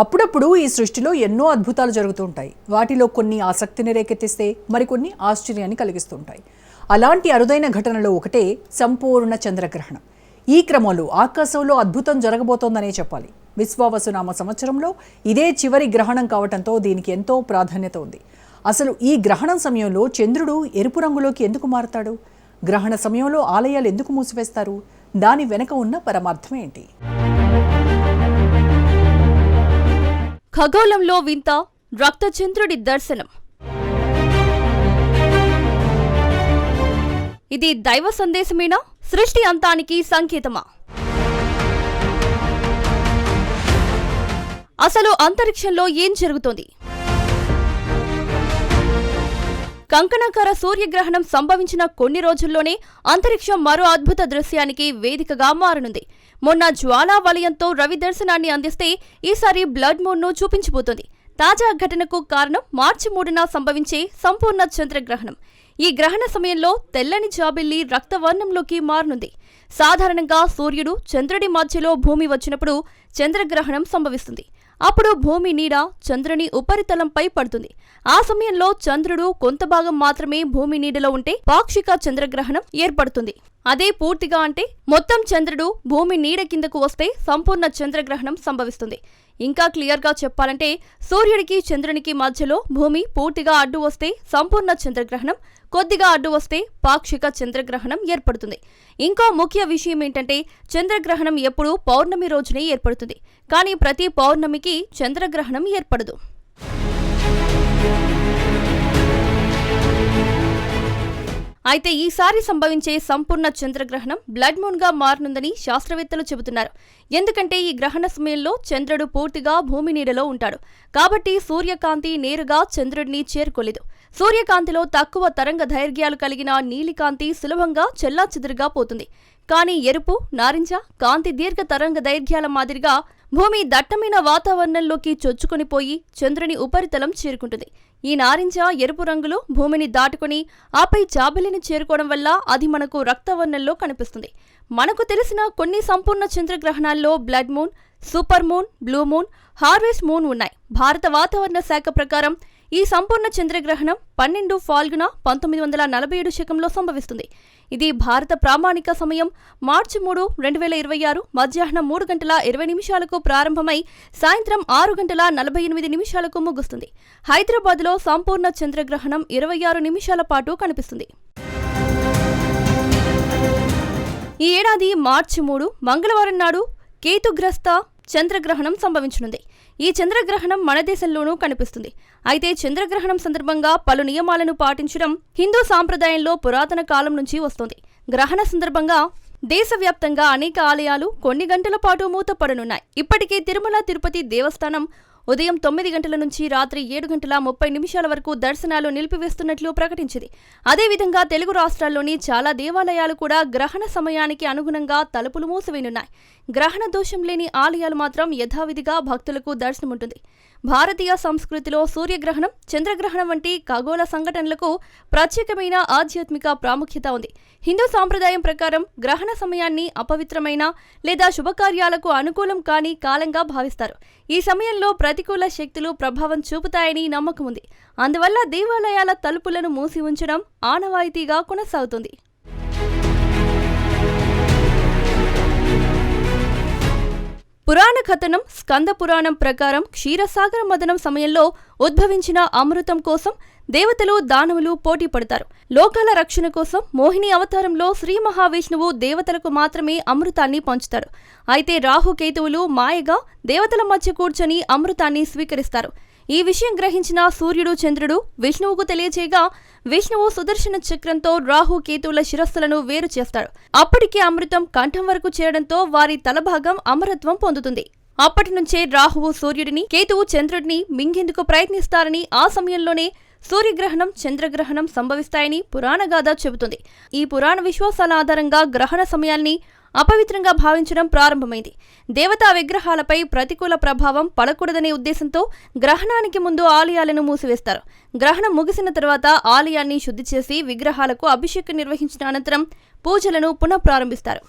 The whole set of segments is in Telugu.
అప్పుడప్పుడు ఈ సృష్టిలో ఎన్నో అద్భుతాలు జరుగుతూ ఉంటాయి. వాటిలో కొన్ని ఆసక్తిని రేకెత్తిస్తే మరికొన్ని ఆశ్చర్యాన్ని కలిగిస్తుంటాయి. అలాంటి అరుదైన ఘటనలో ఒకటే సంపూర్ణ చంద్రగ్రహణం. ఈ క్రమంలో ఆకాశంలో అద్భుతం జరగబోతోందనే చెప్పాలి. విశ్వావసునామ సంవత్సరంలో ఇదే చివరి గ్రహణం కావటంతో దీనికి ఎంతో ప్రాధాన్యత ఉంది. అసలు ఈ గ్రహణం సమయంలో చంద్రుడు ఎరుపు రంగులోకి ఎందుకు మారుతాడు? గ్రహణ సమయంలో ఆలయాలు ఎందుకు మూసివేస్తారు? దాని వెనక ఉన్న పరమార్థం ఏంటి? ఖగోళంలో వింత రక్తచంద్రుడి దర్శనం. ఇది దైవ సందేశమేనా? సృష్టి అంతానికి సంకేతమా? అసలు అంతరిక్షంలో ఏం జరుగుతోంది? కంకణాకార సూర్యగ్రహణం సంభవించిన కొన్ని రోజుల్లోనే అంతరిక్షం మరో అద్భుత దృశ్యానికి వేదికగా మారనుంది. మొన్న జ్వాలా వలయంతో రవి దర్శనాన్ని అందిస్తే ఈసారి బ్లడ్ మూన్ ను చూపించబోతోంది. తాజా ఘటనకు కారణం మార్చి 3న సంభవించే సంపూర్ణ చంద్రగ్రహణం. ఈ గ్రహణ సమయంలో తెల్లని జాబిల్లి రక్తవర్ణంలోకి మారనుంది. సాధారణంగా సూర్యుడు చంద్రుడి మధ్యలో భూమి వచ్చినప్పుడు చంద్రగ్రహణం సంభవిస్తుంది. అప్పుడు భూమి నీడ చంద్రుని ఉపరితలంపై పడుతుంది. ఆ సమయంలో చంద్రుడు కొంత భాగం మాత్రమే భూమి నీడలో ఉంటే పాక్షిక చంద్రగ్రహణం ఏర్పడుతుంది. అదే పూర్తిగా అంటే మొత్తం చంద్రుడు భూమి నీడ కిందకు వస్తే సంపూర్ణ చంద్రగ్రహణం సంభవిస్తుంది. ఇంకా క్లియర్ గా చెప్పాలంటే సూర్యుడికి చంద్రునికి మధ్యలో భూమి పూర్తిగా అడ్డు వస్తే సంపూర్ణ చంద్రగ్రహణం, కొద్దిగా అడ్డు వస్తే పాక్షిక చంద్రగ్రహణం ఏర్పడుతుంది. ఇంకో ముఖ్య విషయం ఏంటంటే చంద్రగ్రహణం ఎప్పుడూ పౌర్ణమి రోజునే ఏర్పడుతుంది. కానీ ప్రతి పౌర్ణమికి చంద్రగ్రహణం ఏర్పడదు. అయితే ఈసారి సంభవించే సంపూర్ణ చంద్రగ్రహణం బ్లడ్ మూన్ గా మారనుందని శాస్త్రవేత్తలు చెబుతున్నారు. ఎందుకంటే ఈ గ్రహణ సమయంలో చంద్రుడు పూర్తిగా భూమి నీడలో ఉంటాడు. కాబట్టి సూర్యకాంతి నేరుగా చంద్రుడిని చేరుకోలేదు. సూర్యకాంతిలో తక్కువ తరంగ దైర్ఘ్యాలు కలిగిన నీలికాంతి సులభంగా చెల్లాచెదురుగా పోతుంది. కానీ ఎరుపు, నారింజ కాంతి దీర్ఘ తరంగ దైర్ఘ్యాల మాదిరిగా భూమి దట్టమైన వాతావరణంలోకి చొచ్చుకొనిపోయి చంద్రుని ఉపరితలం చేరుకుంటుంది. ఈ నారింజ, ఎరుపు రంగులు భూమిని దాటుకుని ఆపై జాబిలిని చేరుకోవడం వల్ల అది మనకు రక్తవర్ణంలో కనిపిస్తుంది. మనకు తెలిసిన కొన్ని సంపూర్ణ చంద్రగ్రహణాల్లో blood moon, super moon, blue moon, harvest moon ఉన్నాయి. భారత వాతావరణ శాఖ ప్రకారం ఈ సంపూర్ణ చంద్రగ్రహణం 12 ఫాల్గుణ 1947 శకంలో సంభవిస్తుంది. ఇది భారత ప్రామాణిక సమయం మార్చి 3, 2026 మధ్యాహ్నం 3:20 ప్రారంభమై సాయంత్రం 6:48 ముగుస్తుంది. హైదరాబాద్లో సంపూర్ణ చంద్రగ్రహణం 26 నిమిషాల పాటు కనిపిస్తుంది. ఈ ఏడాది మార్చి 3 మంగళవారం నాడు కేతుగ్రస్త చంద్రగ్రహణం సంభవించనుంది. ఈ చంద్రగ్రహణం మన దేశంలోనూ కనిపిస్తుంది. అయితే చంద్రగ్రహణం సందర్భంగా పలు నియమాలను పాటించడం హిందూ సాంప్రదాయంలో పురాతన కాలం నుంచి వస్తోంది. గ్రహణ సందర్భంగా దేశవ్యాప్తంగా అనేక ఆలయాలు కొన్ని గంటల పాటు మూతపడనున్నాయి. ఇప్పటికే తిరుమల తిరుపతి దేవస్థానం ఉదయం 9 గంటల నుంచి రాత్రి 7:30 వరకు దర్శనాలు నిలిపివేస్తున్నట్లు ప్రకటించింది. అదేవిధంగా తెలుగు రాష్ట్రాల్లోని చాలా దేవాలయాలు కూడా గ్రహణ సమయానికి అనుగుణంగా తలుపులు మూసివేయనున్నాయి. గ్రహణ దోషం లేని ఆలయాలు మాత్రం యథావిధిగా భక్తులకు దర్శనముంటుంది. భారతీయ సంస్కృతిలో సూర్యగ్రహణం, చంద్రగ్రహణం వంటి ఖగోళ సంఘటనలకు ప్రత్యేకమైన ఆధ్యాత్మిక ప్రాముఖ్యత ఉంది. హిందూ సాంప్రదాయం ప్రకారం గ్రహణ సమయాన్ని అపవిత్రమైన లేదా శుభకార్యాలకు అనుకూలం కాని కాలంగా భావిస్తారు. ఈ సమయంలో ప్రతికూల శక్తులు ప్రభావం చూపుతాయని నమ్మకం ఉంది. అందువల్ల దేవాలయాల తలుపులను మూసి ఉంచడం ఆనవాయితీగా కొనసాగుతుంది. పురాణ కథనం స్కంద పురాణం ప్రకారం క్షీరసాగర మదనం సమయంలో ఉద్భవించిన అమృతం కోసం దేవతలు, దానవులు పోటీ పడతారు. లోకాల రక్షణ కోసం మోహిని అవతారంలో శ్రీ మహావిష్ణువు దేవతలకు మాత్రమే అమృతాన్ని పంచుతాడు. అయితే రాహుకేతువులు మాయగా దేవతల మధ్య కూర్చొని అమృతాన్ని స్వీకరిస్తారు. ఈ విషయం గ్రహించిన సూర్యుడు, చంద్రుడు విష్ణువుకు తెలియజేయగా విష్ణువు సుదర్శన చక్రంతో రాహు కేతువుల శిరస్సులను వేరు చేస్తాడు. అప్పటికే అమృతం కంఠం వరకు చేరడంతో వారి తలభాగం అమరత్వం పొందుతుంది. అప్పటి నుంచే రాహువు సూర్యుడిని, కేతువు చంద్రుడిని మింగేందుకు ప్రయత్నిస్తారని, ఆ సమయంలోనే సూర్యగ్రహణం, చంద్రగ్రహణం సంభవిస్తాయని పురాణగాథ చెబుతుంది. ఈ పురాణ విశ్వాసాల ఆధారంగా గ్రహణ సమయాన్ని అపవిత్రంగా భావించడం ప్రారంభమైంది. దేవతా విగ్రహాలపై ప్రతికూల ప్రభావం పడకూడదనే ఉద్దేశంతో గ్రహణానికి ముందు ఆలయాలను మూసివేస్తారు. గ్రహణం ముగిసిన తర్వాత ఆలయాన్ని శుద్ధి చేసి విగ్రహాలకు అభిషేకం నిర్వహించిన అనంతరం పూజలను పునఃప్రారంభిస్తారు.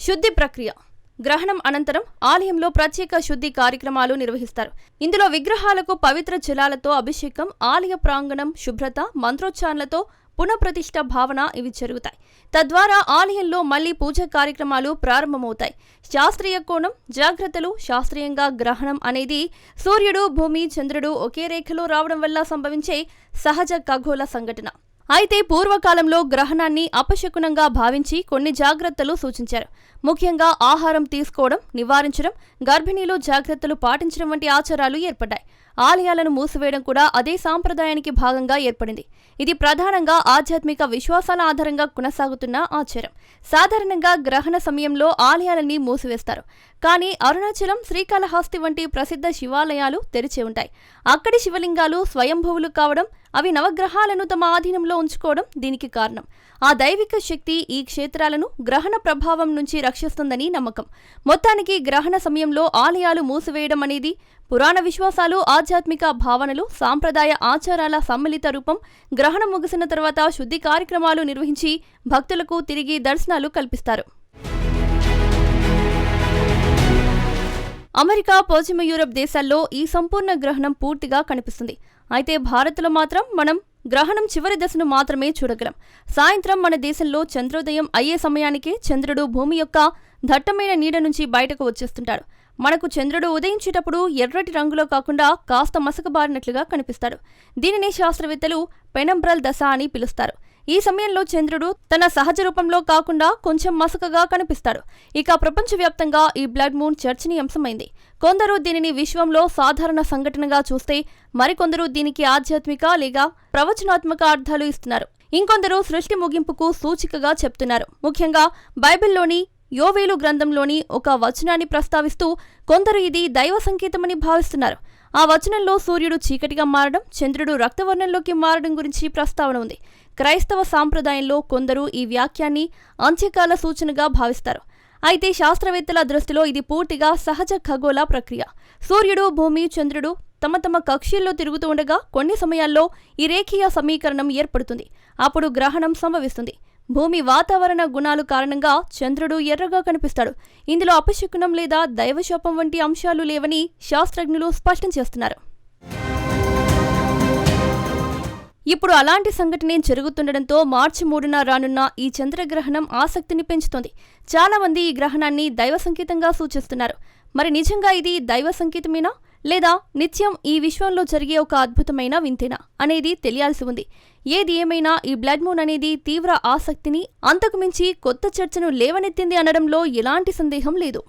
శుద్ధి ప్రక్రియ. గ్రహణం అనంతరం ఆలయంలో ప్రత్యేక శుద్ధి కార్యక్రమాలు నిర్వహిస్తారు. ఇందులో విగ్రహాలకు పవిత్ర జలాలతో అభిషేకం, ఆలయ ప్రాంగణం శుభ్రత, మంత్రోచ్చారణలతో పునఃప్రతిష్ఠ భావన ఇవి జరుగుతాయి. తద్వారా ఆలయంలో మళ్లీ పూజా కార్యక్రమాలు ప్రారంభమవుతాయి. శాస్త్రీయ కోణం, జాగ్రత్తలు. శాస్త్రీయంగా గ్రహణం అనేది సూర్యుడు, భూమి, చంద్రుడు ఒకే రేఖలో రావడం వల్ల సంభవించే సహజ ఖగోళ సంఘటన. అయితే పూర్వకాలంలో గ్రహణాన్ని అపశకునంగా భావించి కొన్ని జాగ్రత్తలు సూచించారు. ముఖ్యంగా ఆహారం తీసుకోవడం నివారించడం, గర్భిణీలు జాగ్రత్తలు పాటించడం వంటి ఆచారాలు ఏర్పడ్డాయి. ఆలయాలను మూసివేయడం కూడా అదే సాంప్రదాయానికి భాగంగా ఏర్పడింది. ఇది ప్రధానంగా ఆధ్యాత్మిక విశ్వాసాల ఆధారంగా కొనసాగుతున్న ఆచారం. సాధారణంగా గ్రహణ సమయంలో ఆలయాలన్నీ మూసివేస్తారు. కానీ అరుణాచలం, శ్రీకాళహస్తి వంటి ప్రసిద్ధ శివాలయాలు తెరిచే ఉంటాయి. అక్కడి శివలింగాలు స్వయంభువులు కావడం, అవి నవగ్రహాలను తమ ఆధీనంలో ఉంచుకోవడం దీనికి కారణం. ఆ దైవిక శక్తి ఈ క్షేత్రాలను గ్రహణ ప్రభావం నుంచి రక్షిస్తుందని నమ్మకం. మొత్తానికి గ్రహణ సమయంలో ఆలయాలు మూసివేయడం అనేది పురాణ విశ్వాసాలు, ఆధ్యాత్మిక భావనలు, సాంప్రదాయ ఆచారాల సమ్మిళిత రూపం. గ్రహణం ముగిసిన తర్వాత శుద్ధి కార్యక్రమాలు నిర్వహించి భక్తులకు తిరిగి దర్శనాలు కల్పిస్తారు. అమెరికా, పశ్చిమ యూరప్ దేశాల్లో ఈ సంపూర్ణ గ్రహణం పూర్తిగా కనిపిస్తుంది. అయితే భారత్లో మాత్రం మనం గ్రహణం చివరి దశను మాత్రమే చూడగలం. సాయంత్రం మన దేశంలో చంద్రోదయం అయ్యే సమయానికే చంద్రుడు భూమి యొక్క దట్టమైన నీడ నుంచి బయటకు వచ్చేస్తుంటాడు. మనకు చంద్రుడు ఉదయించేటప్పుడు ఎర్రటి రంగులో కాకుండా కాస్త మసకబారినట్లుగా కనిపిస్తాడు. దీనిని శాస్త్రవేత్తలు పెనంబ్రల్ దశ అని పిలుస్తారు. ఈ సమయంలో చంద్రుడు తన సహజ రూపంలో కాకుండా కొంచెం మసకగా కనిపిస్తాడు. ఇక ప్రపంచవ్యాప్తంగా ఈ బ్లడ్ మూన్ చర్చనీయాంశమైంది. కొందరు దీనిని విశ్వంలో సాధారణ సంఘటనగా చూస్తే, మరికొందరు దీనికి ఆధ్యాత్మిక లేదా ప్రవచనాత్మక అర్థాలు ఇస్తున్నారు. ఇంకొందరు సృష్టి ముగింపుకు సూచికగా చెప్తున్నారు. ముఖ్యంగా బైబిల్లోని యోవేలు గ్రంథంలోని ఒక వచనాన్ని ప్రస్తావిస్తూ కొందరు ఇది దైవ సంకేతమని భావిస్తున్నారు. ఆ వచనంలో సూర్యుడు చీకటిగా మారడం, చంద్రుడు రక్తవర్ణంలోకి మారడం గురించి ప్రస్తావన ఉంది. క్రైస్తవ సాంప్రదాయంలో కొందరు ఈ వాక్యాన్ని అంత్యకాల సూచనగా భావిస్తారు. అయితే శాస్త్రవేత్తల దృష్టిలో ఇది పూర్తిగా సహజ ఖగోళ ప్రక్రియ. సూర్యుడు, భూమి, చంద్రుడు తమ తమ కక్ష్యల్లో తిరుగుతూ ఉండగా కొన్ని సమయాల్లో ఈ రేఖీయ సమీకరణం ఏర్పడుతుంది. అప్పుడు గ్రహణం సంభవిస్తుంది. భూమి వాతావరణ గుణాలు కారణంగా చంద్రుడు ఎర్రగా కనిపిస్తాడు. ఇందులో అపశకునం లేదా దైవశాపం వంటి అంశాలు లేవని శాస్త్రజ్ఞులు స్పష్టం చేస్తున్నారు. ఇప్పుడు అలాంటి సంఘటనే జరుగుతుండటంతో మార్చి 3న రానున్న ఈ చంద్రగ్రహణం ఆసక్తిని పెంచుతోంది. చాలా మంది ఈ గ్రహణాన్ని దైవ సంకేతంగా సూచిస్తున్నారు. మరి నిజంగా ఇది దైవ సంకేతమేనా లేదా నిత్యం ఈ విశ్వంలో జరిగే ఒక అద్భుతమైన వింతేనా అనేది తెలియాల్సి ఉంది. ఏది ఏమైనా ఈ బ్లడ్ మూన్ అనేది తీవ్ర ఆసక్తిని, అంతకుమించి కొత్త చర్చను లేవనెత్తింది అనడంలో ఎలాంటి సందేహం లేదు.